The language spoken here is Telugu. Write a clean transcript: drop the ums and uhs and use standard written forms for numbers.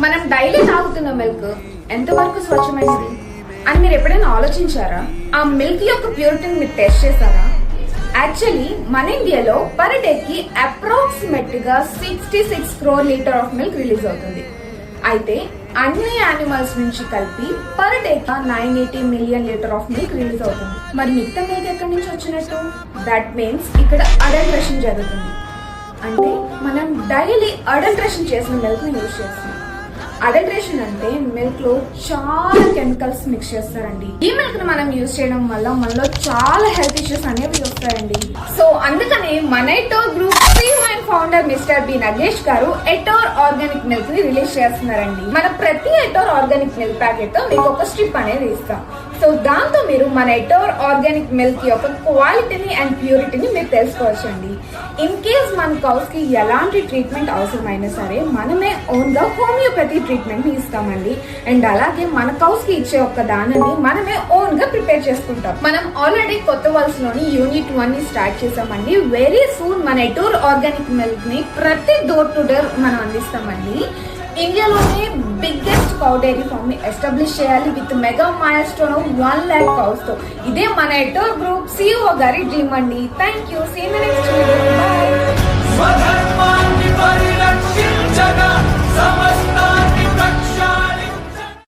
మనం డైలీ తాగుతున్న మిల్క్ ఎంతవరకు స్వచ్ఛమైనది అని మీరు ఎప్పుడైనా ఆలోచించారా? ఆ మిల్క్ యొక్క ప్యూరిటీని మీరు టెస్ట్ చేశారా? యాక్చువల్లీ మన ఇండియాలో పర్ డేకి అప్రాక్సిమేట్ గా 66 crore litre of milk release అవుతుంది. అయితే అన్ని యానిమల్స్ నుంచి కలిపి per day 980 million litre of milk release అవుతుంది. మరి మిగతా మిల్క్ ఎక్కడి నుంచి వచ్చినట్టు? దట్ మీన్స్ ఇక్కడ అడల్ట్రేషన్ జరుగుతుంది. అంటే మనం డైలీ అడల్ట్రేషన్ చేసిన మిల్క్ ని యూజ్ చేస్తున్నాం. అడల్ట్రేషన్ అంటే మిల్క్ లో చాలా కెమికల్స్ మిక్స్ చేస్తారండి. ఈ మిల్క్ ని మనం యూజ్ చేయడం వల్ల మనలో చాలా హెల్త్ ఇష్యూస్ అనేవి వస్తాయండి. సో అందుకనే మన ఎటోర్ group founder mister B Nagesh గారు ఎటోర్ ఆర్గానిక్ మిల్క్ ని రిలీజ్ చేస్తున్నారండి. మన ప్రతి ఎటోర్ ఆర్గానిక్ మిల్క్ ప్యాకెట్ తో మీకు ఒక స్ట్రిప్ అనేది ఇస్తాం. సో దాంతో మీరు మన ఎటోర్ ఆర్గానిక్ మిల్క్ యొక్క క్వాలిటీని అండ్ ప్యూరిటీని మీరు తెలుసుకోవచ్చండి. ఇన్ కేస్ మన కౌస్ కి ఎలాంటి ట్రీట్మెంట్ అవసరమైనా సరే మనమే ఓన్ గా హోమియోపతి ట్రీట్మెంట్ ని ఇస్తామండి. అండ్ అలాగే మన కౌస్ కి ఇచ్చే ఒక దానిని మనమే ఓన్ గా ప్రిపేర్ చేసుకుంటాం. మనం ఆల్రెడీ కొత్త వలస లోని యూనిట్ 1 ని స్టార్ట్ చేసామండి. వెరీ సూన్ మన ఎటోర్ ఆర్గానిక్ మిల్క్ ని ప్రతి డోర్ టు డోర్ మనం అందిస్తామండి. ఇండియాలోనే బిగ్గెస్ట్ కౌ డైరీ ఫార్మ్ ని ఎస్టాబ్లిష్ చేయాలి with mega milestone 1 lakh cows తో. ఇదే మన ఎటోర్ గ్రూప్ CEO గారి డ్రీమ్ అండి. Thank you. See you next video. By.